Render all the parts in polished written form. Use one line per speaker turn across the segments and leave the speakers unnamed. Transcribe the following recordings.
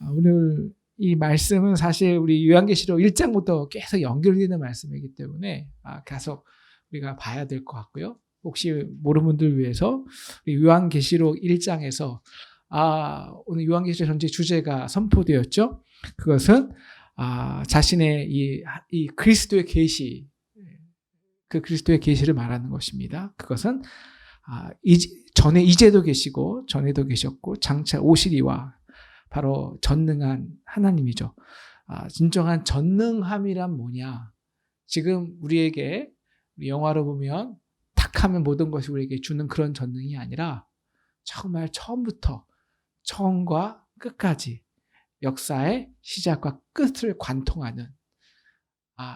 오늘 이 말씀은 사실 우리 요한계시록 1장부터 계속 연결되는 말씀이기 때문에 계속 우리가 봐야 될 것 같고요. 혹시 모르는 분들 위해서 요한계시록 1장에서 오늘 요한계시록 전체 주제가 선포되었죠. 그것은 자신의 이 그리스도의 계시, 그 그리스도의 계시를 말하는 것입니다. 그것은 이제도 계시고 전에도 계셨고 장차 오시리와 바로 전능한 하나님이죠. 진정한 전능함이란 뭐냐? 지금 우리에게 영화로 보면 탁 하면 모든 것이 우리에게 주는 그런 전능이 아니라 정말 처음과 끝까지 역사의 시작과 끝을 관통하는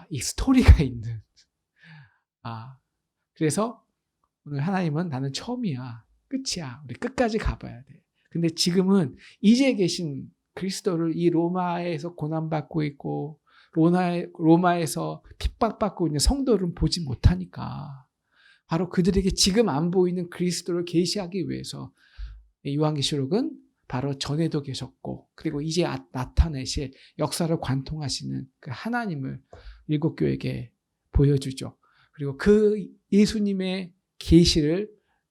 이 스토리가 있는 그래서 오늘 하나님은 나는 처음이야, 끝이야, 우리 끝까지 가봐야 돼. 근데 지금은 이제 계신 그리스도를 이 로마에서 고난받고 있고 로마에서 핍박받고 있는 성도를 보지 못하니까 바로 그들에게 지금 안 보이는 그리스도를 계시하기 위해서 요한계시록은 바로 전에도 계셨고 그리고 이제 나타내실 역사를 관통하시는 그 하나님을 일곱 교회에게 보여주죠. 그리고 그 예수님의 계시를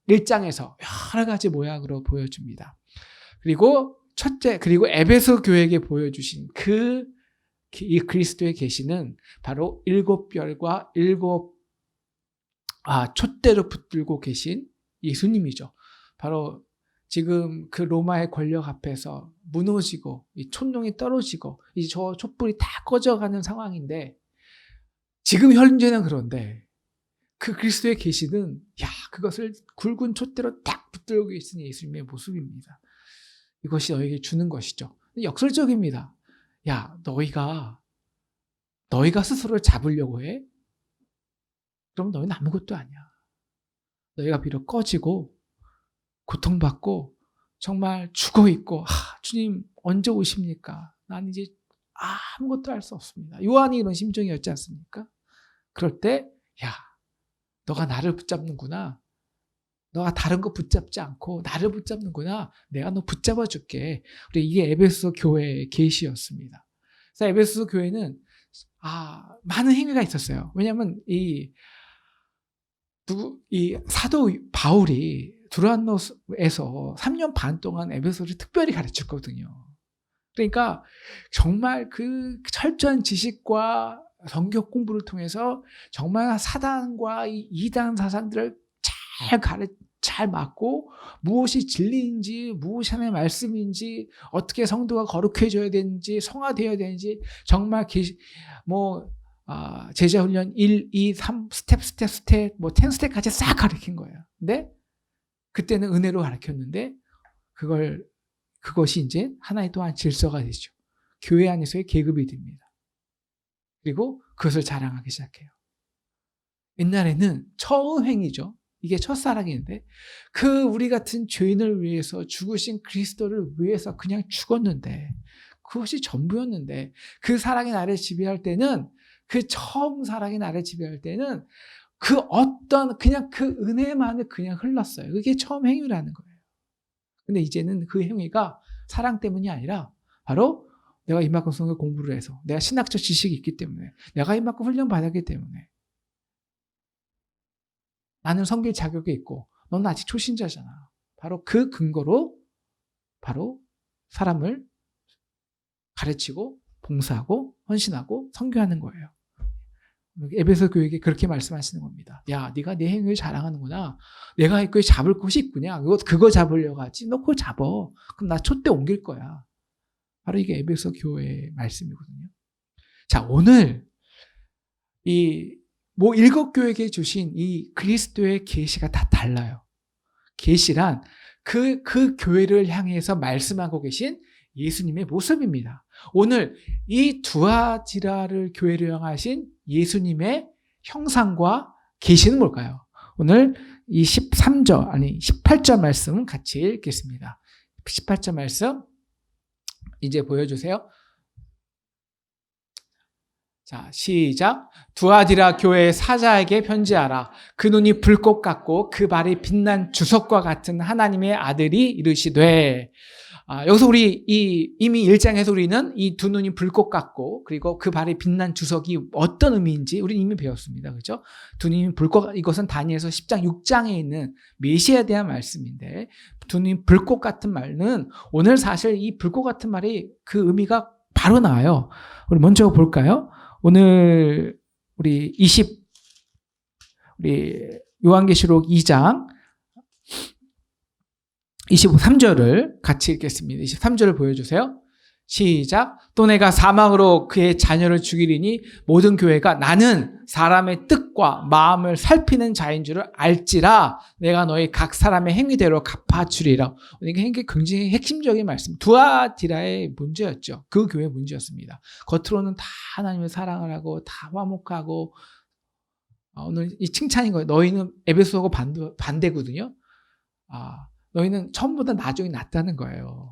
1장에서 여러 가지 모양으로 보여줍니다. 그리고 그리고 에베소 교회에게 보여주신 이 그리스도의 계시는 바로 일곱 별과 일곱 촛대로 붙들고 계신 예수님이죠. 바로 지금 그 로마의 권력 앞에서 무너지고 이 촛농이 떨어지고 이제 저 촛불이 다 꺼져가는 상황인데 지금 현재는 그런데 그 그리스도의 계시는 그것을 굵은 촛대로 딱 붙들고 계신 예수님의 모습입니다. 이것이 너에게 주는 것이죠. 역설적입니다. 너희가 스스로를 잡으려고 해? 그럼 너희는 아무것도 아니야. 너희가 비록 꺼지고 고통받고 정말 죽어있고 주님 언제 오십니까? 난 이제 아무것도 할 수 없습니다. 요한이 이런 심정이었지 않습니까? 그럴 때 너가 나를 붙잡는구나. 너가 다른 거 붙잡지 않고 나를 붙잡는구나. 내가 너 붙잡아 줄게. 이게 에베소 교회의 계시였습니다. 그래서 에베소 교회는 많은 행위가 있었어요. 왜냐하면 이 사도 바울이 두란노에서 3년 반 동안 에베소를 특별히 가르쳤거든요. 그러니까 정말 그 철저한 지식과 성경 공부를 통해서 정말 사단과 이단 사상들을 잘 맞고 무엇이 진리인지 무엇이 하나님의 말씀인지 어떻게 성도가 거룩해져야 되는지 성화되어야 되는지 정말 제자 훈련 1, 2, 3 스텝 10스텝까지 싹 가르친 거예요. 근데 그때는 은혜로 가르쳤는데 그것이 이제 하나의 또한 질서가 되죠. 교회 안에서의 계급이 됩니다. 그리고 그것을 자랑하기 시작해요. 옛날에는 처음 행위죠. 이게 첫사랑인데 우리 같은 죄인을 위해서 죽으신 그리스도를 위해서 그냥 죽었는데 그것이 전부였는데 그 사랑이 나를 지배할 때는 그 처음 사랑이 나를 지배할 때는 그냥 그 은혜만을 그냥 흘렀어요. 그게 처음 행위라는 거예요. 근데 이제는 그 행위가 사랑 때문이 아니라 바로 내가 이만큼 성경 공부를 해서 내가 신학적 지식이 있기 때문에 내가 이만큼 훈련 받았기 때문에 나는 섬길 자격이 있고 너는 아직 초신자잖아. 바로 그 근거로 바로 사람을 가르치고 봉사하고 헌신하고 선교하는 거예요. 에베소 교회에게 그렇게 말씀하시는 겁니다. 네가 내 행위를 자랑하는구나. 내가 이거에 잡을 곳이 있구냐. 그거 잡으려고 하지. 너 그거 잡어. 그럼 나 촛대 옮길 거야. 바로 이게 에베소 교회의 말씀이거든요. 자, 오늘 일곱 교회에게 주신 이 그리스도의 계시가 다 달라요. 계시란 그 교회를 향해서 말씀하고 계신 예수님의 모습입니다. 오늘 이 두아지라를 교회를 향하신 예수님의 형상과 계시는 뭘까요? 오늘 이 18절 말씀 같이 읽겠습니다. 18절 말씀 이제 보여주세요. 자, 시작. 두아디라 교회 사자에게 편지하라. 그 눈이 불꽃 같고 그 발이 빛난 주석과 같은 하나님의 아들이 이르시되. 여기서 우리 이미 1장에서 우리는 이 두 눈이 불꽃 같고 그리고 그 발이 빛난 주석이 어떤 의미인지 우리는 이미 배웠습니다. 그렇죠? 두 눈이 불꽃, 이것은 다니엘서 10장 6장에 있는 메시아에 대한 말씀인데, 두 눈이 불꽃 같은 말은 오늘 사실 이 불꽃 같은 말이 그 의미가 바로 나와요. 우리 먼저 볼까요? 오늘 우리 요한계시록 2장 23절을 같이 읽겠습니다. 23절을 보여주세요. 시작. 또 내가 사망으로 그의 자녀를 죽이리니 모든 교회가 나는 사람의 뜻과 마음을 살피는 자인 줄을 알지라. 내가 너희 각 사람의 행위대로 갚아주리라. 이게 굉장히 핵심적인 말씀. 두아디라의 문제였죠. 그 교회의 문제였습니다. 겉으로는 다 하나님을 사랑을 하고 다 화목하고, 오늘 이 칭찬인 거예요. 너희는 에베소하고 반대거든요. 너희는 처음보다 나중에 낫다는 거예요.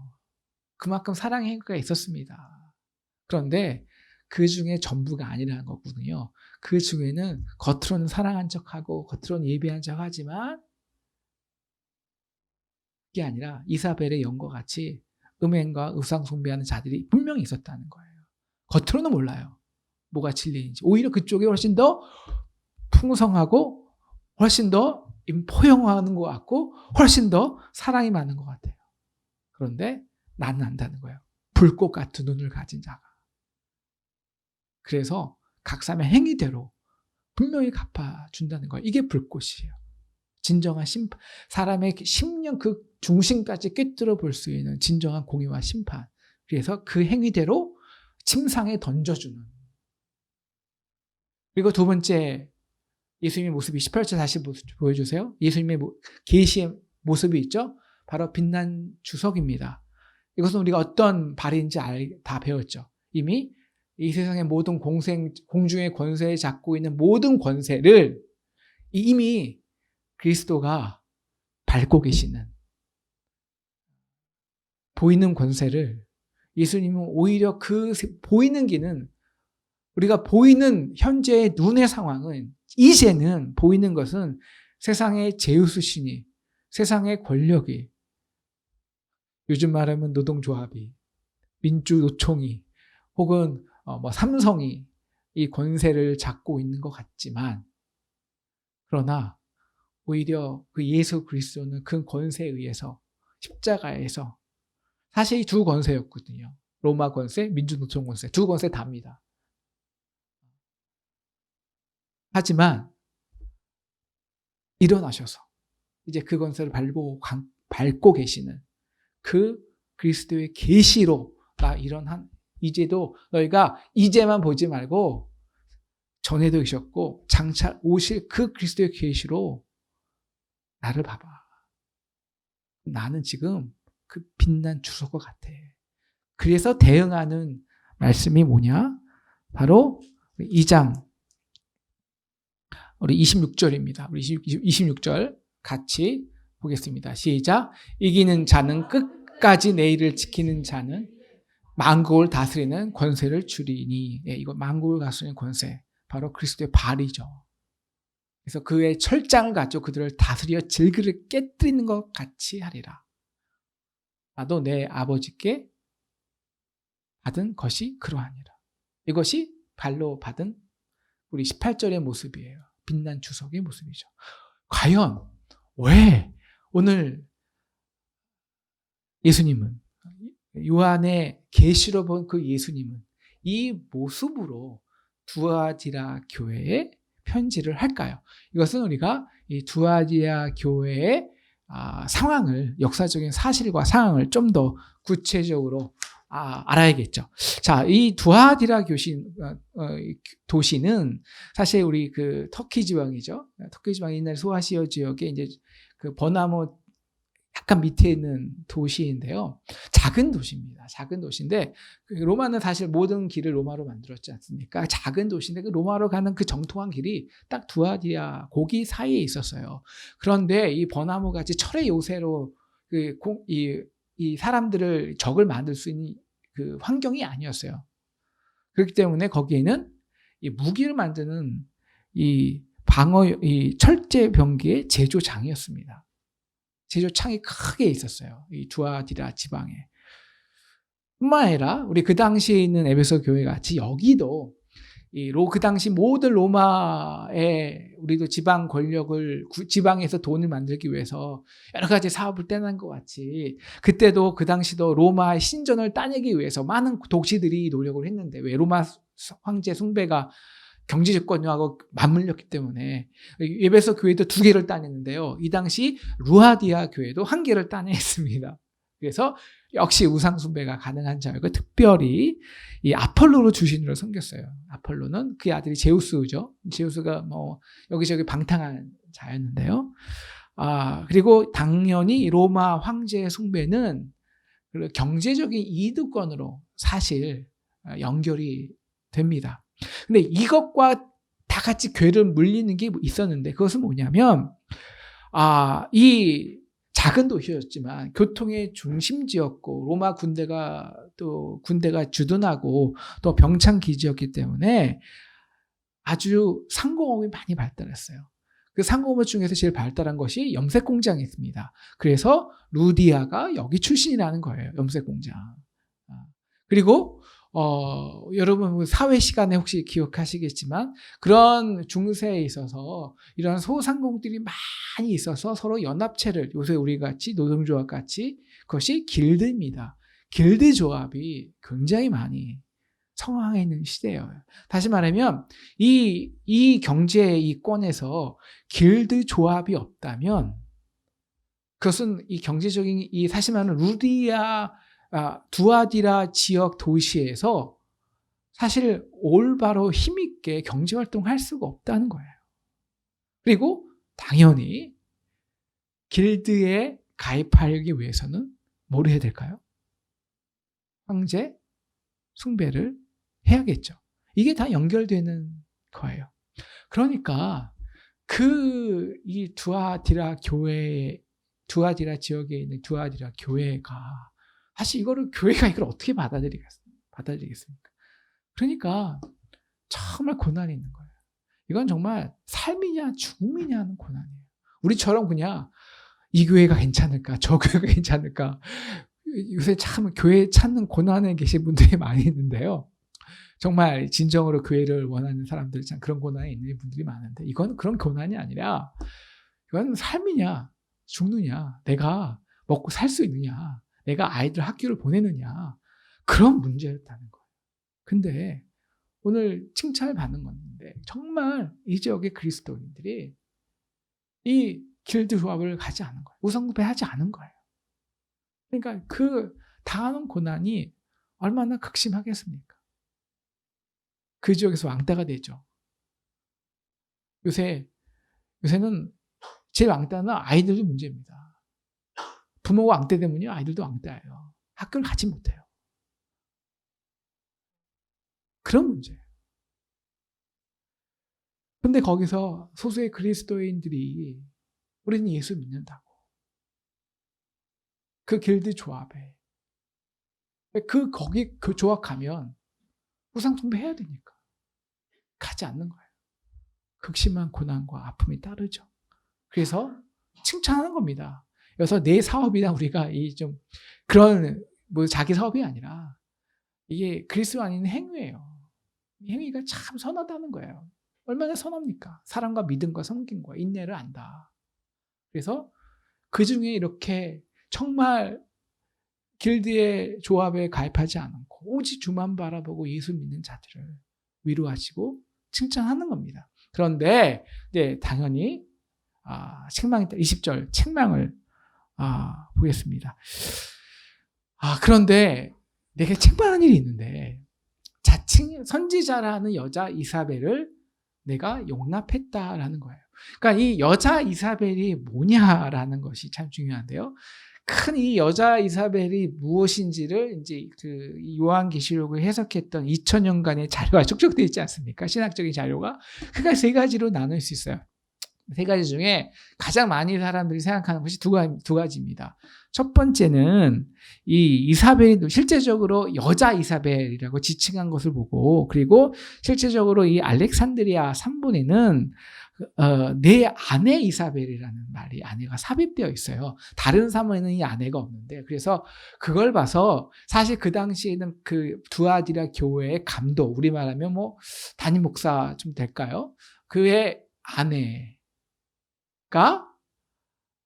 그만큼 사랑의 행위가 있었습니다. 그런데 그 중에 전부가 아니라는 거거든요. 그 중에는 겉으로는 사랑한 척하고 겉으로는 예배한 척하지만 그게 아니라 이사벨의 영과 같이 음행과 의상 숭배하는 자들이 분명히 있었다는 거예요. 겉으로는 몰라요. 뭐가 진리인지. 오히려 그쪽이 훨씬 더 풍성하고 훨씬 더 포용하는 것 같고 훨씬 더 사랑이 많은 것 같아요. 그런데 나는 안다는 거예요. 불꽃 같은 눈을 가진 자가. 그래서 각 사람의 행위대로 분명히 갚아준다는 거예요. 이게 불꽃이에요. 진정한 심판, 사람의 심령 그 중심까지 꿰뚫어 볼 수 있는 진정한 공의와 심판. 그래서 그 행위대로 침상에 던져주는. 그리고 두 번째 예수님의 모습이 18절 다시 보여주세요. 예수님의 계시의 모습이 있죠. 바로 빛난 주석입니다. 이것은 우리가 어떤 발인지 다 배웠죠. 이미 이 세상의 모든 공중의 권세에 잡고 있는 모든 권세를 이미 그리스도가 밟고 계시는, 보이는 권세를 예수님은 오히려 그 보이는 길은, 우리가 보이는 현재의 눈의 상황은, 이제는 보이는 것은 세상의 제우스신이, 세상의 권력이, 요즘 말하면 노동조합이, 민주노총이, 혹은 삼성이 이 권세를 잡고 있는 것 같지만, 그러나 오히려 그 예수 그리스도는 그 권세에 의해서 십자가에서, 사실 이 두 권세였거든요. 로마 권세, 민주노총 권세, 두 권세 답니다. 하지만 일어나셔서 이제 그 권세를 밟고 계시는 그 그리스도의 계시로, 나 이런 이제도 너희가 이제만 보지 말고 전에도 계셨고 장차 오실 그 그리스도의 계시로 나를 봐봐. 나는 지금 그 빛난 주석과 같아. 그래서 대응하는 말씀이 뭐냐? 바로 2장 우리 26절입니다. 우리 26절 같이 보겠습니다. 시작. 이기는 자는 끝까지 내 일을 지키는 자는 만국을 다스리는 권세를 주리니. 이거 만국을 다스리는 권세, 바로 그리스도의 발이죠. 그래서 그의 철장을 가지고 그들을 다스려 질그를 깨뜨리는 것 같이 하리라. 나도 내 아버지께 받은 것이 그러하니라. 이것이 발로 받은 우리 18절의 모습이에요. 빛난 주석의 모습이죠. 과연 왜 오늘 예수님은, 요한의 계시로 본 그 예수님은 이 모습으로 두아디라 교회에 편지를 할까요? 이것은 우리가 이 두아디라 교회의 상황을, 역사적인 사실과 상황을 좀 더 구체적으로 알아야겠죠. 자, 이 두아디라 도시는 사실 우리 그 터키 지방이죠. 터키 지방 옛날 소아시아 지역에 이제 그 버나모 약간 밑에 있는 도시인데요. 작은 도시입니다. 작은 도시인데, 로마는 사실 모든 길을 로마로 만들었지 않습니까? 작은 도시인데 그 로마로 가는 그 정통한 길이 딱 두아디라 고기 사이에 있었어요. 그런데 이 버나모 같이 철의 요새로 이 사람들을 적을 만들 수 있는 그 환경이 아니었어요. 그렇기 때문에 거기에는 이 무기를 만드는 이 이 철제 병기의 제조장이었습니다. 제조창이 크게 있었어요. 이 두아디라 지방에. 뿐만 아니라 우리 그 당시에 있는 에베소 교회 같이 여기도 그 당시 모든 로마의 우리도 지방 권력을 지방에서 돈을 만들기 위해서 여러 가지 사업을 떼는 것 같이 그때도 그 당시도 로마의 신전을 따내기 위해서 많은 도시들이 노력을 했는데 왜 로마 황제 숭배가 경제적권하고 맞물렸기 때문에 에베소 교회도 2개를 따냈는데요. 이 당시 루아디아 교회도 1개를 따냈습니다. 그래서 역시 우상 숭배가 가능한 자였고 특별히 이 아폴로로 주신으로 섬겼어요. 아폴로는 그의 아들이 제우스죠. 제우스가 뭐 여기저기 방탕한 자였는데요. 그리고 당연히 로마 황제의 숭배는 경제적인 이득권으로 사실 연결이 됩니다. 근데 이것과 다 같이 괴를 물리는 게 있었는데 그것은 뭐냐면 이 작은 도시였지만 교통의 중심지였고 로마 군대가 주둔하고 또 병창 기지였기 때문에 아주 상공업이 많이 발달했어요. 그 상공업 중에서 제일 발달한 것이 염색 공장이 있습니다. 그래서 루디아가 여기 출신이라는 거예요. 염색 공장. 그리고 여러분 사회 시간에 혹시 기억하시겠지만 그런 중세에 있어서 이런 소상공들이 많이 있어서 서로 연합체를 요새 우리 같이 노동조합 같이 그것이 길드입니다. 길드 조합이 굉장히 많이 성황해 있는 시대예요. 다시 말하면 이 경제 이권에서 길드 조합이 없다면 그것은 이 경제적인 이 사실 말하는 두아디라 지역 도시에서 사실 올바로 힘있게 경제활동할 수가 없다는 거예요. 그리고 당연히 길드에 가입하기 위해서는 뭘 해야 될까요? 황제 숭배를 해야겠죠. 이게 다 연결되는 거예요. 그러니까 이 두아디라 지역에 있는 두아디라 교회가 사실 교회가 이걸 어떻게 받아들이겠습니까? 그러니까 정말 고난이 있는 거예요. 이건 정말 삶이냐 죽음이냐 하는 고난이에요. 우리처럼 그냥 이 교회가 괜찮을까 저 교회가 괜찮을까 요새 참 교회 찾는 고난에 계신 분들이 많이 있는데요. 정말 진정으로 교회를 원하는 사람들 참 그런 고난에 있는 분들이 많은데 이건 그런 고난이 아니라 이건 삶이냐 죽느냐 내가 먹고 살 수 있느냐 내가 아이들 학교를 보내느냐 그런 문제였다는 거예요. 근데 오늘 칭찬을 받는 건데 정말 이 지역의 그리스도인들이 이 길드 조합을 가지 않은 거예요. 우상숭배하지 않은 거예요. 그러니까 그 당하는 고난이 얼마나 극심하겠습니까? 그 지역에서 왕따가 되죠. 요새는 제일 왕따는 아이들도 문제입니다. 부모가 왕따 되면요 아이들도 왕따예요. 학교를 가지 못해요. 그런 문제예요. 근데 거기서 소수의 그리스도인들이 우리는 예수 믿는다고 그 길드 조합에 거기 그 조합 가면 우상숭배 해야 되니까 가지 않는 거예요. 극심한 고난과 아픔이 따르죠. 그래서 칭찬하는 겁니다. 그래서 내 사업이나 우리가 그런 자기 사업이 아니라 이게 그리스도 안에 있는 행위예요. 이 행위가 참 선하다는 거예요. 얼마나 선합니까? 사랑과 믿음과 섬김과 인내를 안다. 그래서 그 중에 이렇게 정말 길드의 조합에 가입하지 않고 오직 주만 바라보고 예수 믿는 자들을 위로하시고 칭찬하는 겁니다. 그런데 당연히 책망이 20절 책망을 보겠습니다. 그런데 내가 책망한 일이 있는데 자칭 선지자라는 여자 이사벨을 내가 용납했다라는 거예요. 그러니까 이 여자 이사벨이 뭐냐라는 것이 참 중요한데요. 큰 이 여자 이사벨이 무엇인지를 이제 그 요한계시록을 해석했던 2000년간의 자료가 축적되어 있지 않습니까? 신학적인 자료가. 그러니까 3가지로 나눌 수 있어요. 세 가지 중에 가장 많이 사람들이 생각하는 것이 두 가지입니다. 첫 번째는 이 이사벨이 실제적으로 여자 이사벨이라고 지칭한 것을 보고, 그리고 실제적으로 이 알렉산드리아 산본에는 내 아내 이사벨이라는 말이 아내가 삽입되어 있어요. 다른 사본에는 이 아내가 없는데, 그래서 그걸 봐서 사실 그 당시에는 그 두아디라 교회의 감독, 우리 말하면 뭐 담임 목사 좀 될까요? 그의 아내가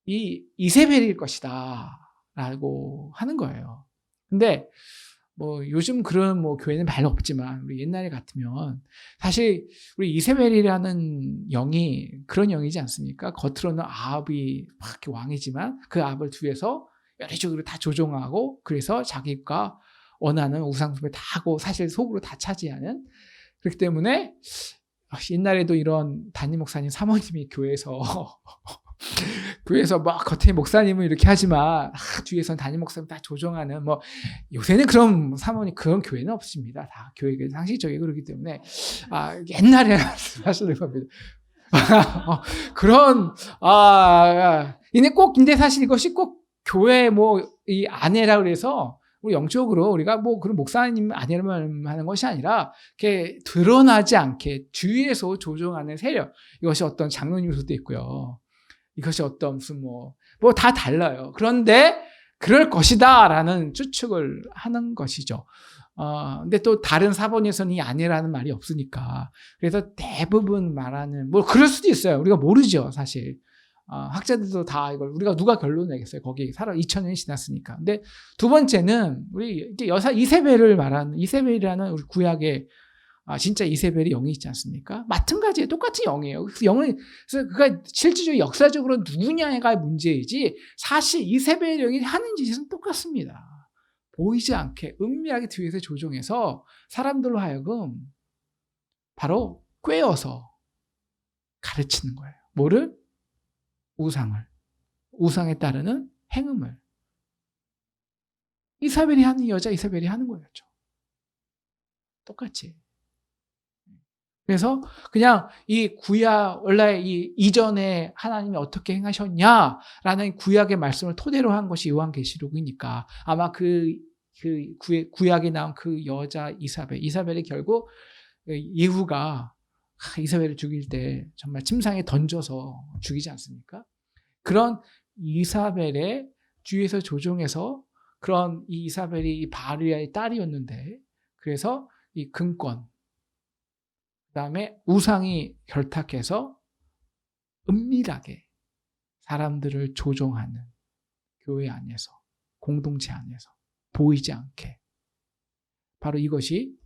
이 이세벨일 것이다 라고 하는 거예요. 근데 뭐 요즘 그런 뭐 교회는 별로 없지만 우리 옛날에 같으면 사실 우리 이세벨이라는 영이 그런 영이지 않습니까? 겉으로는 아합이 막 이렇게 왕이지만 그 아합을 뒤에서 여러 다 조종하고, 그래서 자기가 원하는 우상숭배 다 하고 사실 속으로 다 차지하는. 그렇기 때문에 옛날에도 이런 담임 목사님 사모님이 교회에서 막 겉에 목사님은 이렇게 하지만 뒤에서는 담임 목사님 다 조종하는, 뭐 요새는 그런 사모님 그런 교회는 없습니다. 다 교회가 상식적이고 그렇기 때문에 옛날에 말씀하시는 겁니다. 그런 근데 사실 이것이 꼭 교회 뭐 이 아내라 그래서 우리 영적으로 우리가 뭐 그런 목사님 아내만 하는 것이 아니라 이렇게 드러나지 않게 뒤에서 조종하는 세력, 이것이 어떤 장로님 수도 있고요. 이것이 어떤 무슨 뭐 다 달라요. 그런데 그럴 것이다라는 추측을 하는 것이죠. 근데 또 다른 사본에서는 이 아니라는 말이 없으니까. 그래서 대부분 말하는, 뭐 그럴 수도 있어요. 우리가 모르죠, 사실. 학자들도 다 이걸 우리가 누가 결론 내겠어요. 거기 2000년이 지났으니까. 근데 두 번째는 우리 여사 이세벨을 말하는, 이세벨이라는 우리 구약의 진짜 이세벨이 영이 있지 않습니까? 마찬가지예요. 똑같은 영이에요. 그래서 그가 실질적으로 역사적으로 누구냐가 문제이지, 사실 이세벨 영이 하는 짓은 똑같습니다. 보이지 않게 은밀하게 뒤에서 조종해서 사람들로 하여금 바로 꿰어서 가르치는 거예요. 뭐를? 우상에 따르는 행음을. 이사벨이 하는 여자 이사벨이 하는 거였죠. 똑같이. 그래서 그냥 이 구약, 원래 이 이전에 하나님이 어떻게 행하셨냐라는 구약의 말씀을 토대로 한 것이 요한계시록이니까 아마 그 구약에 나온 그 여자 이사벨이 결국 예후가 이사벨을 죽일 때 정말 침상에 던져서 죽이지 않습니까? 그런 이사벨의 뒤에서 조종해서, 그런 이 이사벨이 이 바알의 딸이었는데, 그래서 이 금권, 그다음에 우상이 결탁해서 은밀하게 사람들을 조종하는 교회 안에서, 공동체 안에서 보이지 않게, 바로 이것이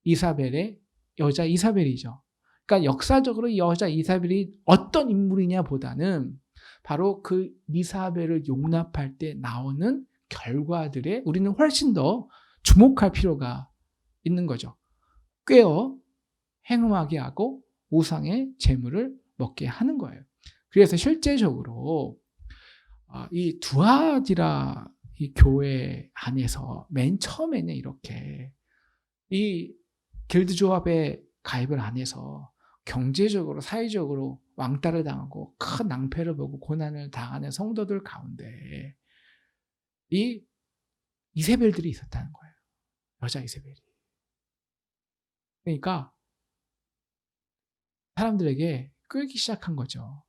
이사벨의 여자 이사벨이죠. 그러니까 역사적으로 여자 이사벨이 어떤 인물이냐보다는 바로 그 이사벨을 용납할 때 나오는 결과들에 우리는 훨씬 더 주목할 필요가 있는 거죠. 꿰어 행음하게 하고 우상의 재물을 먹게 하는 거예요. 그래서 실제적으로 이 두아디라 이 교회 안에서 맨 처음에는 이렇게 이 길드조합에 가입을 안 해서 경제적으로 사회적으로 왕따를 당하고 큰 낭패를 보고 고난을 당하는 성도들 가운데 이 이세벨들이 있었다는 거예요. 여자 이세벨이. 그러니까 사람들에게 끌기 시작한 거죠.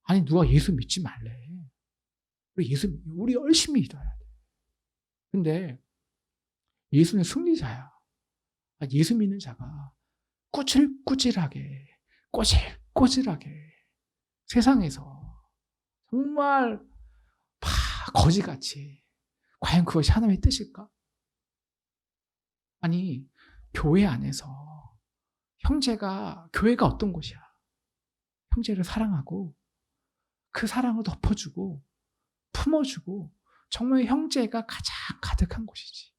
아니, 누가 예수 믿지 말래. 우리 열심히 믿어야 돼. 근데 예수는 승리자야. 예수 믿는 자가 꼬질꼬질하게 세상에서 정말 거지같이, 과연 그것이 하나님의 뜻일까? 아니, 교회 안에서 교회가 어떤 곳이야? 형제를 사랑하고 그 사랑을 덮어주고 품어주고 정말 형제가 가장 가득한 곳이지.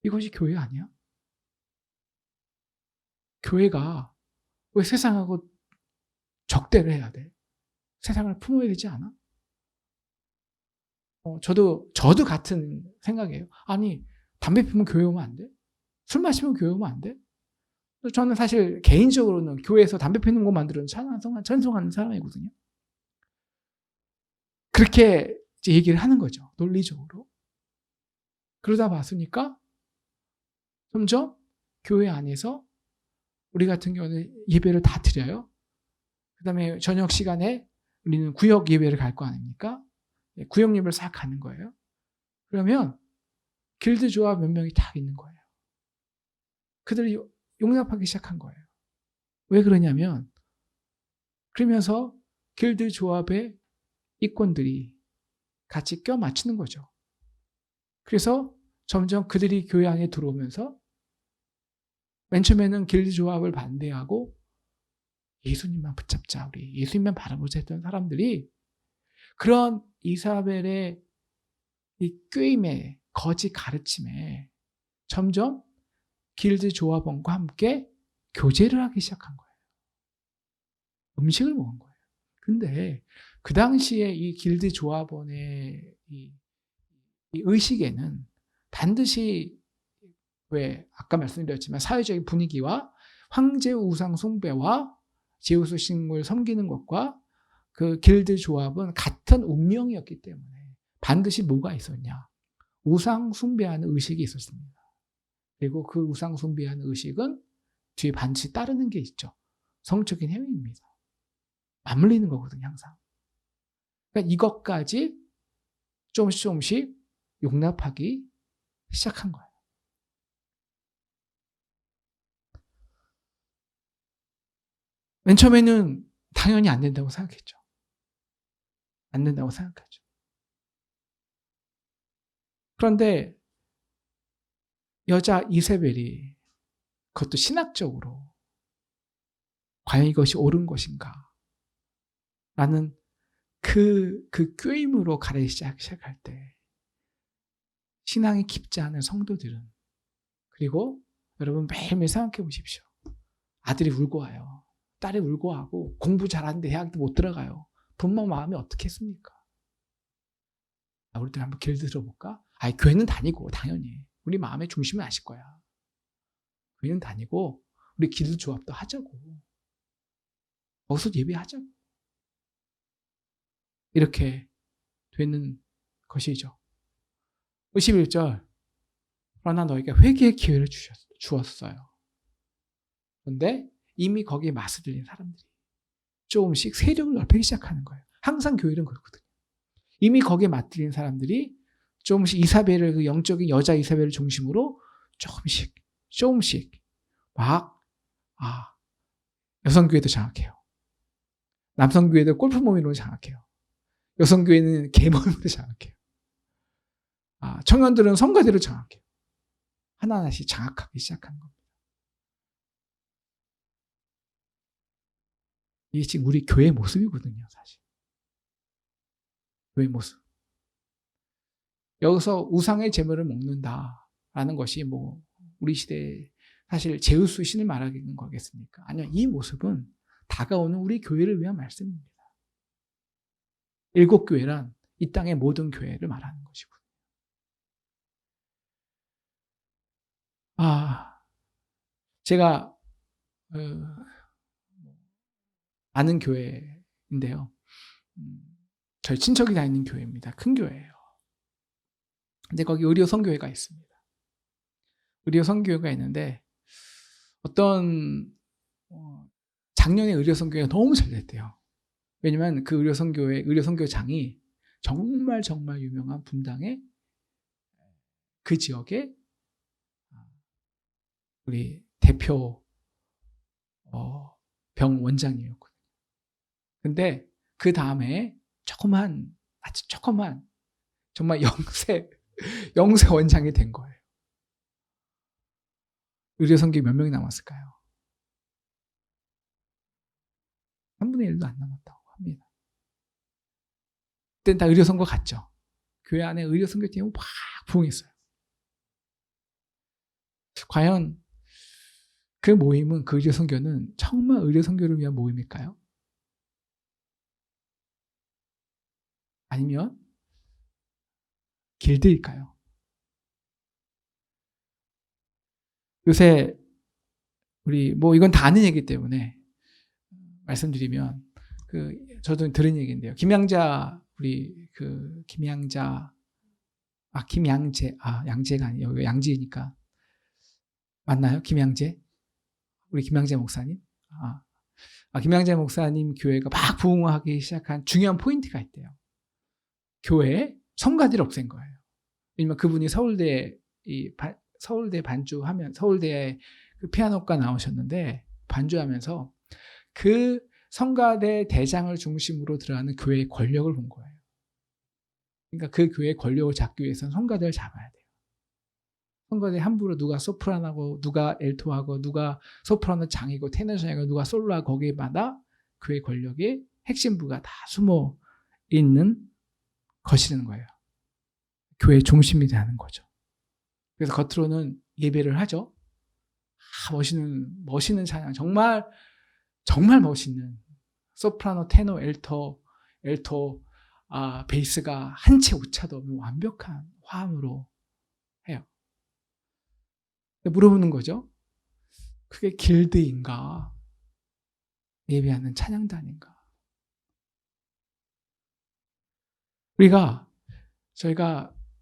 이것이 교회 아니야? 교회가 왜 세상하고 적대를 해야 돼? 세상을 품어야 되지 않아? 저도 같은 생각이에요. 아니, 담배 피우면 교회 오면 안 돼? 술 마시면 교회 오면 안 돼? 저는 사실 개인적으로는 교회에서 담배 피는 거 만들어서 찬송하는 사람이거든요. 그렇게 이제 얘기를 하는 거죠. 논리적으로. 그러다 봤으니까 점점 교회 안에서 우리 같은 경우는 예배를 다 드려요. 그 다음에 저녁 시간에 우리는 구역 예배를 갈 거 아닙니까? 구역 예배를 싹 가는 거예요. 그러면 길드 조합 몇 명이 다 있는 거예요. 그들이 용납하기 시작한 거예요. 왜 그러냐면 그러면서 길드 조합의 이권들이 같이 껴 맞추는 거죠. 그래서 점점 그들이 교회 안에 들어오면서 맨 처음에는 길드 조합을 반대하고 예수님만 붙잡자, 우리 예수님만 바라보자 했던 사람들이 그런 이사벨의 이 꾀임에 거짓 가르침에 점점 길드 조합원과 함께 교제를 하기 시작한 거예요. 음식을 먹은 거예요. 근데 그 당시에 이 길드 조합원의 이 의식에는 반드시 왜 아까 말씀드렸지만 사회적인 분위기와 황제 우상 숭배와 제우스 신을 섬기는 것과 그 길드 조합은 같은 운명이었기 때문에 반드시 뭐가 있었냐? 우상 숭배하는 의식이 있었습니다. 그리고 그 우상 숭배하는 의식은 뒤에 반드시 따르는 게 있죠. 성적인 행위입니다. 맞물리는 거거든요, 항상. 그러니까 이것까지 조금씩 용납하기 시작한 거예요. 맨 처음에는 당연히 안 된다고 생각했죠. 안 된다고 생각하죠. 그런데 여자 이세벨이 그것도 신학적으로 과연 이것이 옳은 것인가? 라는 그 꾀임으로 가르치기 시작할 때 신앙이 깊지 않은 성도들은 그리고 여러분 매일매일 생각해 보십시오. 아들이 울고 와요. 딸이 울고 하고 공부 잘하는데 대학도 못 들어가요. 부모 마음이 어떻겠습니까? 우리들 한번 길드 들어볼까? 교회는 다니고 당연히 우리 마음의 중심을 아실 거야. 교회는 다니고 우리 길드 조합도 하자고. 어서 예배하자고. 이렇게 되는 것이죠. 51절 그러나 너에게 회개의 기회를 주었어요. 그런데 이미 거기에 맛을 들린 사람들이 조금씩 세력을 넓히기 시작하는 거예요. 항상 교회는 그렇거든요. 이미 거기에 맛들인 사람들이 조금씩 이사벨을 그 영적인 여자 이사벨을 중심으로 조금씩 막 여성교회도 장악해요. 남성교회도 골프모임으로 장악해요. 여성교회는 개모임으로 장악해요. 청년들은 성가대로 장악해요. 하나하나씩 장악하기 시작하는 겁니다. 이게 지금 우리 교회의 모습이거든요, 사실. 교회의 모습. 여기서 우상의 제물을 먹는다라는 것이 우리 시대에 사실 제우스 신을 말하는 거겠습니까? 아니요, 이 모습은 다가오는 우리 교회를 위한 말씀입니다. 일곱 교회란 이 땅의 모든 교회를 말하는 것이고. 제가 아는 교회인데요. 저희 친척이 다니는 교회입니다. 큰 교회예요. 근데 거기 의료 선교회가 있습니다. 의료 선교회가 있는데 어떤 작년에 의료 선교회가 너무 잘 됐대요. 왜냐면 그 의료 선교장이 정말 유명한 분당의 그 지역의 우리 대표 병 원장이었거든요. 근데 그 다음에 아주 조그만 정말 영세 원장이 된 거예요. 의료 선교 몇 명이 남았을까요? 3분의 1도 안 남았다고 합니다. 그때는 다 의료 선거 갔죠. 교회 안에 의료 선교팀이 막 부흥했어요. 과연 그 모임은, 그 의료 선교는 정말 의료 선교를 위한 모임일까요? 아니면 길드일까요? 요새 우리 뭐 이건 다 아는 얘기 때문에 말씀드리면 저도 들은 얘기인데요. 김양자 우리 김양자 김양재 양재가 아니에요. 양지니까 맞나요? 김양재 우리 김양재 목사님 김양재 목사님 교회가 막 부흥하기 시작한 중요한 포인트가 있대요. 교회에 성가대를 없앤 거예요. 왜냐면 그분이 서울대 반주하면 서울대에 피아노과 나오셨는데 반주하면서 그 성가대 대장을 중심으로 들어가는 교회의 권력을 본 거예요. 그러니까 그 교회의 권력을 잡기 위해서는 성가대를 잡아야 돼요. 성가대 함부로 누가 소프라노하고 누가 엘토하고 누가 소프라노 장이고 테너 장이고 누가 솔로하고 거기에마다 교회 권력의 핵심부가 다 숨어 있는 것이라는 거예요. 교회의 중심이 되는 거죠. 그래서 겉으로는 예배를 하죠. 멋있는 찬양, 정말 멋있는 소프라노, 테너, 엘토, 베이스가 한 채 오차도 없는 완벽한 화음으로 해요. 물어보는 거죠. 그게 길드인가? 예배하는 찬양단인가?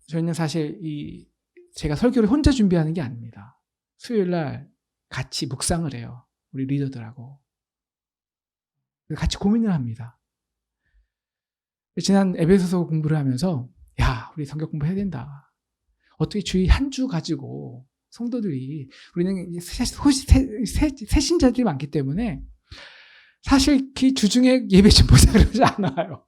저희는 사실 제가 설교를 혼자 준비하는 게 아닙니다. 수요일 날 같이 묵상을 해요. 우리 리더들하고. 같이 고민을 합니다. 지난 에베소서 공부를 하면서 우리 성경 공부해야 된다. 어떻게 주의 한 주 가지고 성도들이 우리는 새신자들이 많기 때문에 사실 그 주중에 예배 좀 보자 그러지 않아요.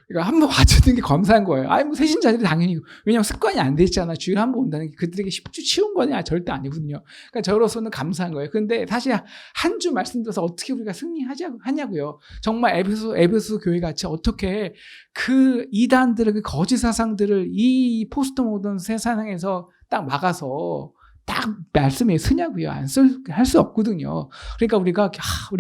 그러니까 한번 와주는 게 감사한 거예요. 뭐 새신자들이 당연히 왜냐하면 습관이 안 돼 있잖아. 주일 한번 온다는 게 그들에게 쉬운 거냐 절대 아니거든요. 그러니까 저로서는 감사한 거예요. 근데 사실 한 주 말씀 들어서 어떻게 우리가 승리하냐고요. 정말 에베소 교회 같이 어떻게 그 이단들을 그 거짓 사상들을 이 포스트 모던 세상에서 딱 막아서 딱 말씀에 쓰냐고요. 할 수 없거든요. 그러니까 우리가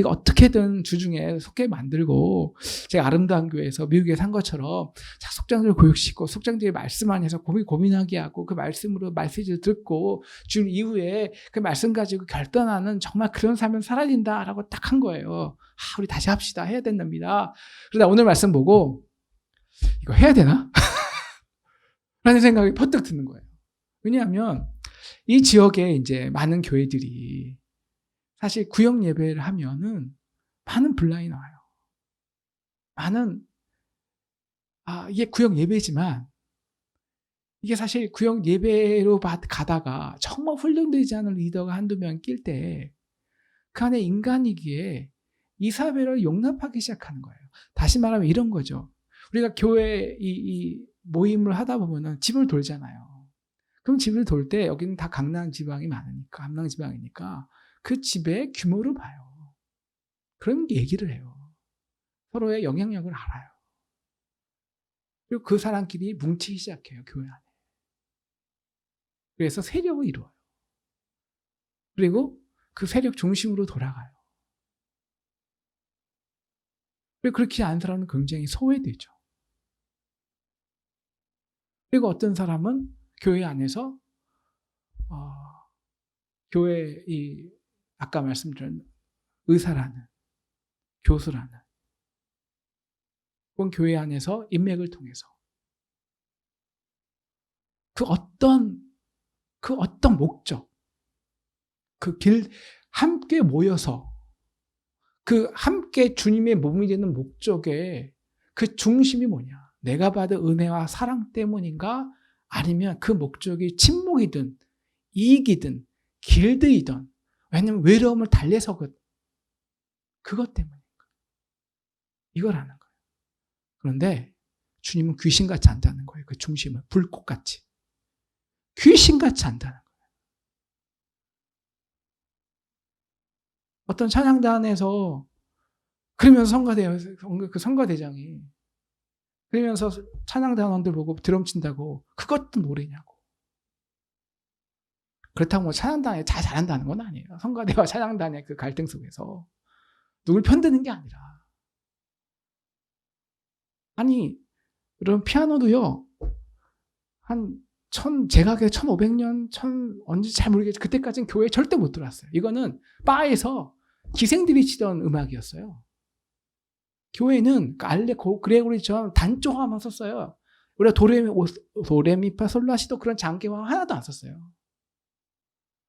어떻게든 주중에 속게 만들고 제가 아름다운 교회에서 미국에 산 것처럼 속장들을 교육시키고 속장들이 말씀 안에서 고민하게 하고 그 말씀으로 메시지를 듣고 주 이후에 그 말씀 가지고 결단하는 정말 그런 삶을 살아야 된다라고 딱 한 거예요. 우리 다시 합시다. 해야 된답니다. 그러다 오늘 말씀 보고 이거 해야 되나? 라는 생각이 퍼뜩 드는 거예요. 왜냐하면 이 지역에 이제 많은 교회들이 사실 구역 예배를 하면은 많은 분란이 나와요. 이게 구역 예배지만 이게 사실 구역 예배로 가다가 정말 훈련되지 않은 리더가 한두 명 낄 때 그 안에 인간이기에 이사벨을 용납하기 시작하는 거예요. 다시 말하면 이런 거죠. 우리가 교회 이 모임을 하다 보면은 집을 돌잖아요. 그럼 집을 돌 때 여기는 다 강남 지방이 많으니까 함남 지방이니까 그 집의 규모를 봐요. 그럼 얘기를 해요. 서로의 영향력을 알아요. 그리고 그 사람끼리 뭉치기 시작해요. 교회 안에. 그래서 세력을 이루어요. 그리고 그 세력 중심으로 돌아가요. 그리고 그렇게 안 사람은 굉장히 소외되죠. 그리고 어떤 사람은 교회 안에서 교회 아까 말씀드린 의사라는 교수라는 혹은 교회 안에서 인맥을 통해서 그 어떤 목적 함께 모여서 그 함께 주님의 몸이 되는 목적의 그 중심이 뭐냐? 내가 받은 은혜와 사랑 때문인가? 아니면 그 목적이 침묵이든 이익이든 길드이든 왜냐면 외로움을 달래서 그것 때문인가? 이걸 아는 거예요. 그런데 주님은 귀신같이 안다는 거예요. 그 중심을 불꽃같이 귀신같이 안다는 거예요. 어떤 찬양단에서 그러면서 성가대장이 그러면서 찬양단원들 보고 드럼 친다고 그것도 노래냐고. 그렇다고 뭐 찬양단에 다 잘한다는 건 아니에요. 성가대와 찬양단의 그 갈등 속에서 누굴 편드는 게 아니라 아니 여러분 피아노도요 한 제가 1500년, 언제 잘 모르겠지만 그때까지는 교회에 절대 못 들어왔어요. 이거는 바에서 기생들이 치던 음악이었어요. 교회는 그레고리처럼 단조화만 썼어요. 우리가 도레미파 솔라시도 그런 장기화 하나도 안 썼어요.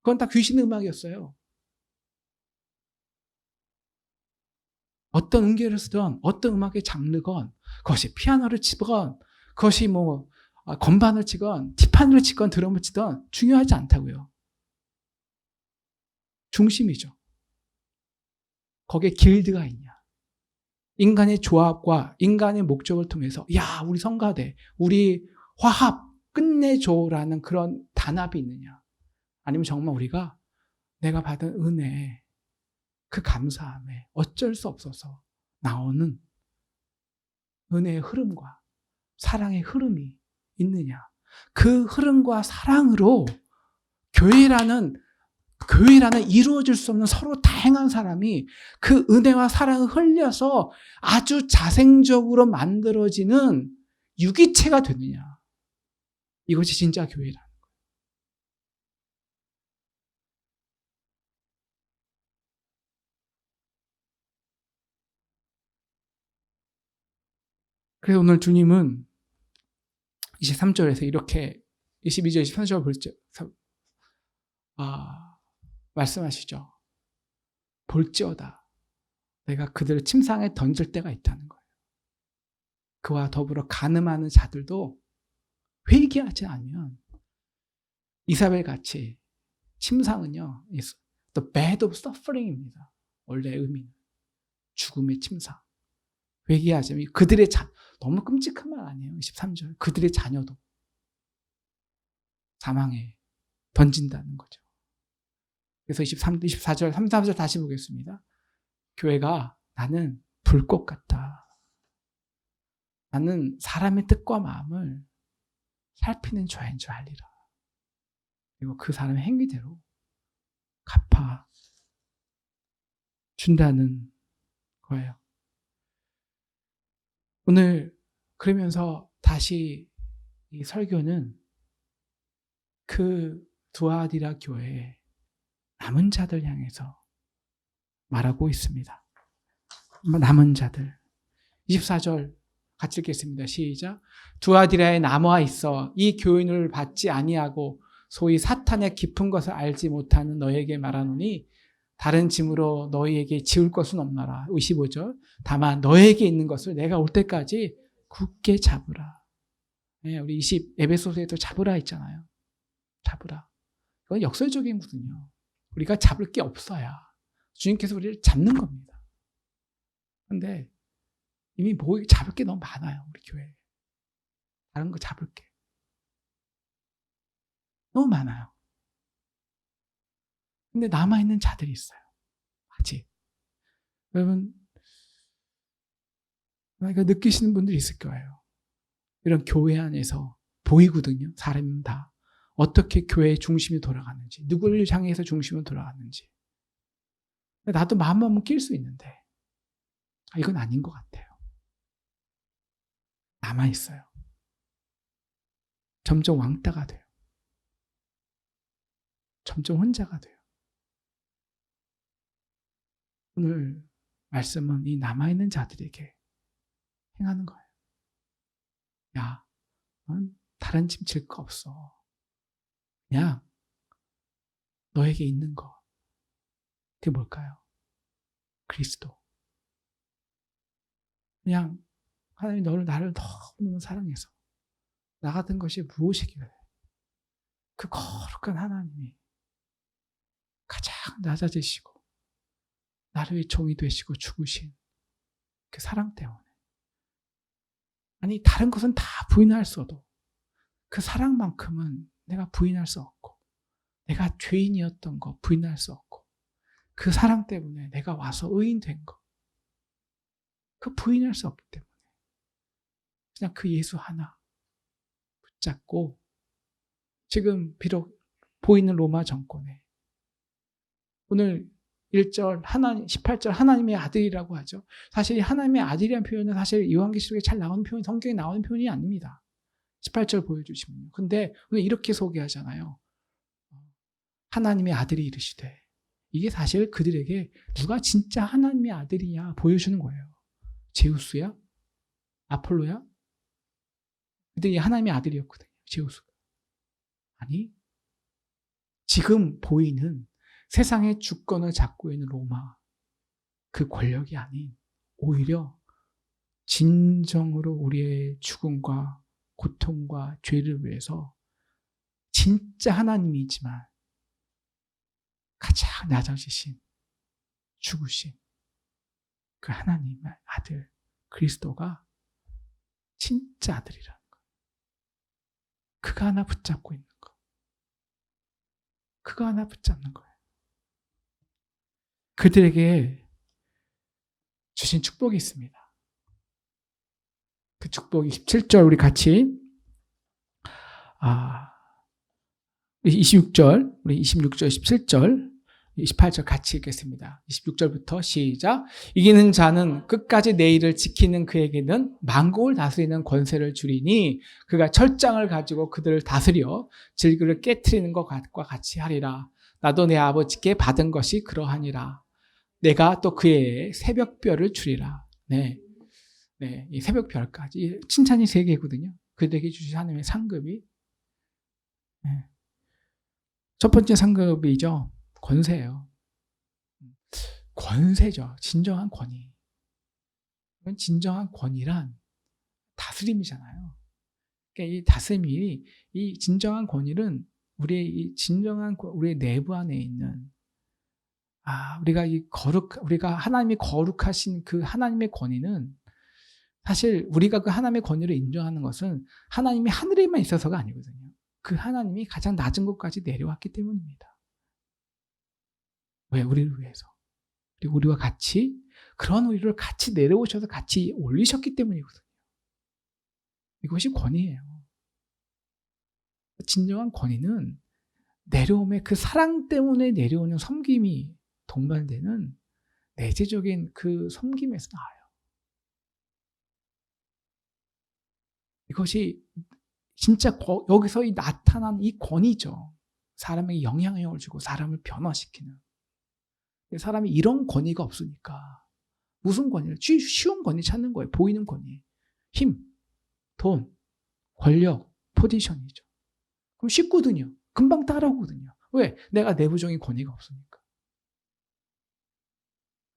그건 다 귀신 음악이었어요. 어떤 음계를 쓰던 어떤 음악의 장르건 그것이 피아노를 치건 그것이 건반을 치건 티파니를 치건 드럼을 치건 중요하지 않다고요. 중심이죠. 거기에 길드가 있냐. 인간의 조합과 인간의 목적을 통해서 우리 성가대, 우리 화합 끝내줘라는 그런 단합이 있느냐. 아니면 정말 우리가 내가 받은 은혜 그 감사함에 어쩔 수 없어서 나오는 은혜의 흐름과 사랑의 흐름이 있느냐. 그 흐름과 사랑으로 교회라는 이루어질 수 없는 서로 다양한 사람이 그 은혜와 사랑을 흘려서 아주 자생적으로 만들어지는 유기체가 되느냐. 이것이 진짜 교회라는 거예요. 그래서 오늘 주님은 23절에서 이렇게 22절, 23절 볼죠. 말씀하시죠. 볼지어다. 내가 그들을 침상에 던질 때가 있다는 거예요. 그와 더불어 간음하는 자들도 회개하지 않으면 이사벨 같이 침상은요, the bed of suffering입니다. 원래 의미는 죽음의 침상. 회개하지 않으면 그들의 너무 끔찍한 말 아니에요. 23절. 그들의 자녀도 사망에 던진다는 거죠. 그래서 24절, 34절 다시 보겠습니다. 교회가 나는 불꽃 같다. 나는 사람의 뜻과 마음을 살피는 자인 줄 알리라. 그리고 그 사람의 행위대로 갚아 준다는 거예요. 오늘 그러면서 다시 이 설교는 그 두아디라 교회의 남은 자들 향해서 말하고 있습니다. 남은 자들. 24절 같이 읽겠습니다. 시작. 두아디라에 남아 있어 이 교훈을 받지 아니하고 소위 사탄의 깊은 것을 알지 못하는 너에게 말하노니 다른 짐으로 너희에게 지울 것은 없나라. 25절. 다만 너에게 있는 것을 내가 올 때까지 굳게 잡으라. 네, 우리 에베소서에도 잡으라 있잖아요. 잡으라. 그건 역설적이거든요. 우리가 잡을 게 없어야 주님께서 우리를 잡는 겁니다. 그런데 이미 잡을 게 너무 많아요. 우리 교회에. 다른 거 잡을 게 너무 많아요. 근데 남아있는 자들이 있어요. 아직. 여러분, 이거 느끼시는 분들이 있을 거예요. 이런 교회 안에서 보이거든요. 사람은 다. 어떻게 교회의 중심이 돌아가는지, 누구를 향해서 중심이 돌아가는지. 나도 마음 한번 낄 수 있는데, 이건 아닌 것 같아요. 남아있어요. 점점 왕따가 돼요. 점점 혼자가 돼요. 오늘 말씀은 이 남아있는 자들에게 행하는 거예요. 야, 넌 다른 짐 질 거 없어. 그냥 너에게 있는 거. 그게 뭘까요? 그리스도. 그냥 하나님 나를 너무 사랑해서 나 같은 것이 무엇이길래 그 거룩한 하나님이 가장 낮아지시고 나를 위해 종이 되시고 죽으신 그 사랑 때문에. 아니 다른 것은 다 부인할 수 없어도 그 사랑만큼은 내가 부인할 수 없고 내가 죄인이었던 거 부인할 수 없고 그 사랑 때문에 내가 와서 의인된 거 그 부인할 수 없기 때문에 그냥 그 예수 하나 붙잡고 지금 비록 보이는 로마 정권에 오늘 1절 18절 하나님의 아들이라고 하죠. 사실 이 하나님의 아들이라는 표현은 사실 요한계시록에 잘 나오는 표현, 성경에 나오는 표현이 아닙니다. 18절 보여주시면요. 근데 왜 이렇게 소개하잖아요. 하나님의 아들이 이르시되. 이게 사실 그들에게 누가 진짜 하나님의 아들이냐 보여주는 거예요. 제우스야? 아폴로야? 그들이 하나님의 아들이었거든요. 제우스가. 아니, 지금 보이는 세상의 주권을 잡고 있는 로마, 그 권력이 아닌 오히려 진정으로 우리의 죽음과 고통과 죄를 위해서 진짜 하나님이지만 가장 낮아지신, 죽으신 그 하나님의 아들 그리스도가 진짜 아들이라는 거. 그가 하나 붙잡고 있는 거. 그가 하나 붙잡는 거예요. 그들에게 주신 축복이 있습니다. 그 축복이 17절 우리 같이 26절, 우리 26절, 17절, 28절 같이 읽겠습니다. 26절부터 시작. 이기는 자는 끝까지 내 일을 지키는 그에게는 만국을 다스리는 권세를 주리니 그가 철장을 가지고 그들을 다스려 질그를 깨트리는 것과 같이 하리라. 나도 내 아버지께 받은 것이 그러하니라. 내가 또 그의 새벽별을 주리라. 네, 이 새벽별까지 칭찬이 3개거든요. 그들에게 주신 하나님의 상급이. 네. 첫 번째 상급이죠. 권세예요. 권세죠. 진정한 권위. 진정한 권위란 다스림이잖아요. 그러니까 이 다스림이, 이 진정한 권위는 우리의 내부 안에 있는 우리가 하나님이 거룩하신 그 하나님의 권위는 사실 우리가 그 하나님의 권위를 인정하는 것은 하나님이 하늘에만 있어서가 아니거든요. 그 하나님이 가장 낮은 곳까지 내려왔기 때문입니다. 왜? 우리를 위해서. 그리고 우리와 같이, 그런 우리를 같이 내려오셔서 같이 올리셨기 때문이거든요. 이것이 권위예요. 진정한 권위는 내려옴의 그 사랑 때문에 내려오는 섬김이 동반되는 내재적인 그 섬김에서 나와요. 이것이 진짜 여기서 나타난 이 권위죠. 사람에게 영향력을 주고 사람을 변화시키는. 사람이 이런 권위가 없으니까 무슨 권위를? 쉬운 권위 찾는 거예요. 보이는 권위. 힘, 돈, 권력, 포지션이죠. 그럼 쉽거든요. 금방 따라오거든요. 왜? 내가 내부적인 권위가 없으니까.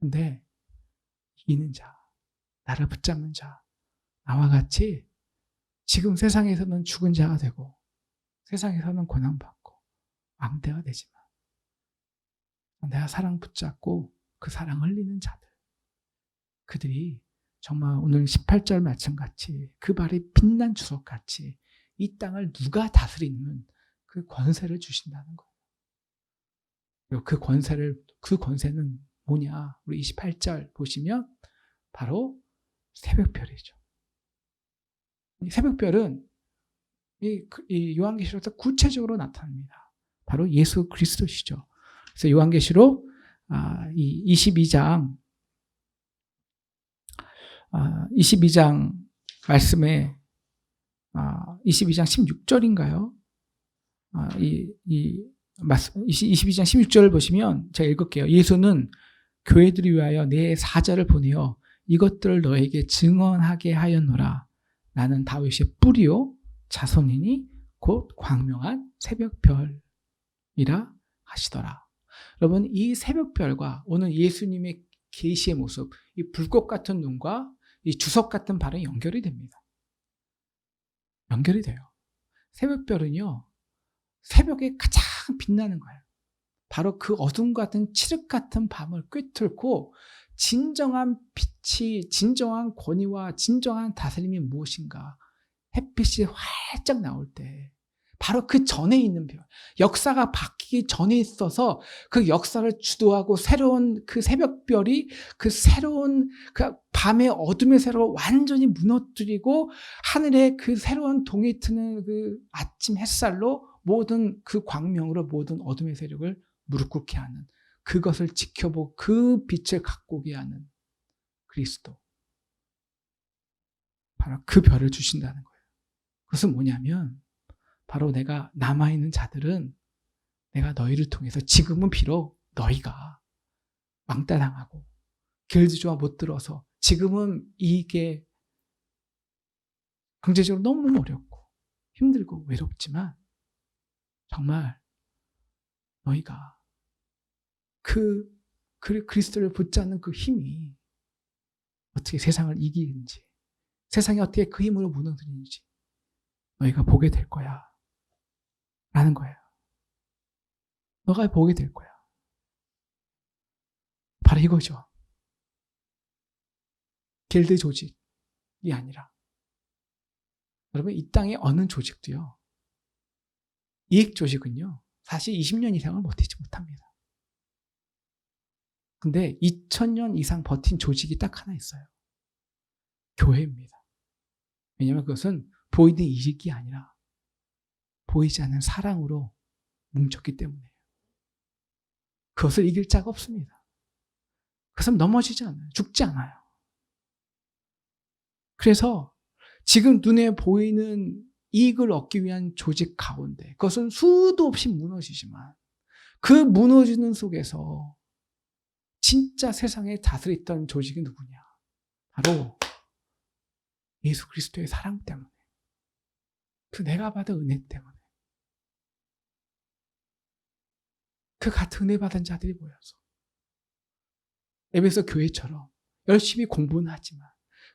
근데 이기는 자, 나를 붙잡는 자, 나와 같이 지금 세상에서는 죽은 자가 되고 세상에서는 고난받고 왕대가 되지만 내가 사랑 붙잡고 그 사랑 흘리는 자들, 그들이 정말 오늘 18절 말씀같이 그 발이 빛난 주석같이 이 땅을 누가 다스리는 그 권세를 주신다는 거예요. 그리고 그 권세는 뭐냐? 우리 28절 보시면 바로 새벽별이죠. 이 새벽별은 이 요한계시록에서 구체적으로 나타납니다. 바로 예수 그리스도시죠. 그래서 요한계시록 22장 말씀에 22장 16절인가요? 22장 16절을 보시면 제가 읽을게요. 예수는 교회들을 위하여 내 사자를 보내어 이것들을 너에게 증언하게 하였노라. 나는 다윗의 뿌리요 자손이니 곧 광명한 새벽별이라 하시더라. 여러분, 이 새벽별과 오늘 예수님의 계시의 모습, 이 불꽃 같은 눈과 이 주석 같은 발은 연결이 됩니다. 연결이 돼요. 새벽별은요, 새벽에 가장 빛나는 거예요. 바로 그 어둠 같은 칠흑 같은 밤을 꿰뚫고 진정한 빛이, 진정한 권위와 진정한 다스림이 무엇인가, 햇빛이 활짝 나올 때 바로 그 전에 있는 별, 역사가 바뀌기 전에 있어서 그 역사를 주도하고 새로운 그 새벽별이 그 새로운 그 밤의 어둠의 세력을 완전히 무너뜨리고 하늘에 그 새로운 동이 트는 그 아침 햇살로 모든 그 광명으로 모든 어둠의 세력을 무릎 꿇게 하는, 그것을 지켜보고 그 빛을 갖고 오게 하는 그리스도, 바로 그 별을 주신다는 거예요. 그것은 뭐냐면 바로 내가 남아있는 자들은 내가 너희를 통해서 지금은 비록 너희가 왕따 당하고 길드 조합 못 들어서 지금은 이게 경제적으로 너무 어렵고 힘들고 외롭지만 정말 너희가 그리스도를 붙잡는 그 힘이 어떻게 세상을 이기는지, 세상이 어떻게 그 힘으로 무너뜨리는지 너희가 보게 될 거야 라는 거예요. 너가 보게 될 거야. 바로 이거죠. 길드 조직이 아니라 여러분, 이 땅의 어느 조직도요, 이익 조직은요 사실 20년 이상을 버티지 못합니다. 근데 2000년 이상 버틴 조직이 딱 하나 있어요. 교회입니다. 왜냐하면 그것은 보이는 이익이 아니라 보이지 않는 사랑으로 뭉쳤기 때문이에요. 그것을 이길 자가 없습니다. 그것은 넘어지지 않아요. 죽지 않아요. 그래서 지금 눈에 보이는 이익을 얻기 위한 조직 가운데 그것은 수도 없이 무너지지만 그 무너지는 속에서 진짜 세상에 다스렸던 조직이 누구냐? 바로 예수 그리스도의 사랑 때문에, 그 내가 받은 은혜 때문에, 그 같은 은혜 받은 자들이 모여서 에베소 교회처럼 열심히 공부는 하지만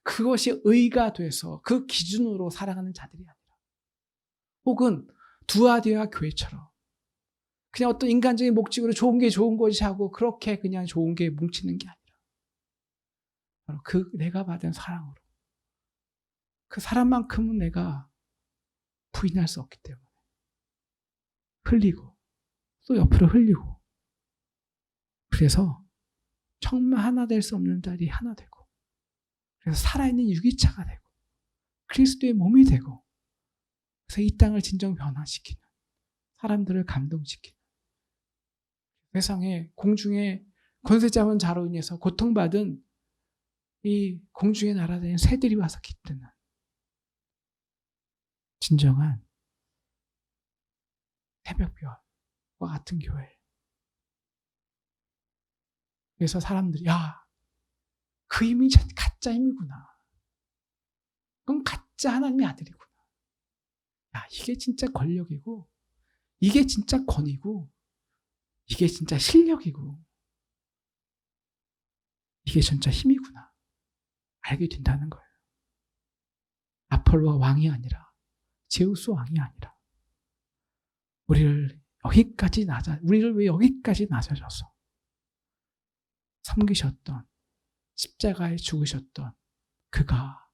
그것이 의가 돼서 그 기준으로 살아가는 자들이 아니라, 혹은 두아디아 교회처럼 그냥 어떤 인간적인 목적으로 좋은 게 좋은 것이 하고 그렇게 그냥 좋은 게 뭉치는 게 아니라 바로 그 내가 받은 사랑으로, 그 사랑만큼은 내가 부인할 수 없기 때문에 흘리고 또 옆으로 흘리고, 그래서 정말 하나 될 수 없는 자리 하나 되고, 그래서 살아있는 유기차가 되고 그리스도의 몸이 되고, 그래서 이 땅을 진정 변화시키는, 사람들을 감동시키는, 세상에 공중에 권세 잡은 자로 인해서 고통받은 이 공중의 날아다니는 새들이 와서 깃드는 진정한 새벽별과 같은 교회. 그래서 사람들이 그 힘이 가짜 힘이구나. 그건 가짜 하나님의 아들이구나. 이게 진짜 권력이고, 이게 진짜 권위고, 이게 진짜 실력이고, 이게 진짜 힘이구나. 알게 된다는 거예요. 아폴로가 왕이 아니라, 제우스 왕이 아니라, 우리를 왜 여기까지 낮아져서 섬기셨던, 십자가에 죽으셨던 그가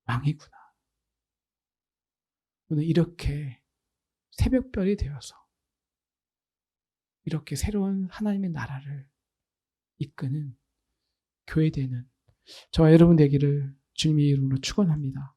왕이구나. 오늘 이렇게 새벽별이 되어서 이렇게 새로운 하나님의 나라를 이끄는 교회 되는 저와 여러분 되기를 주님의 이름으로 축원합니다.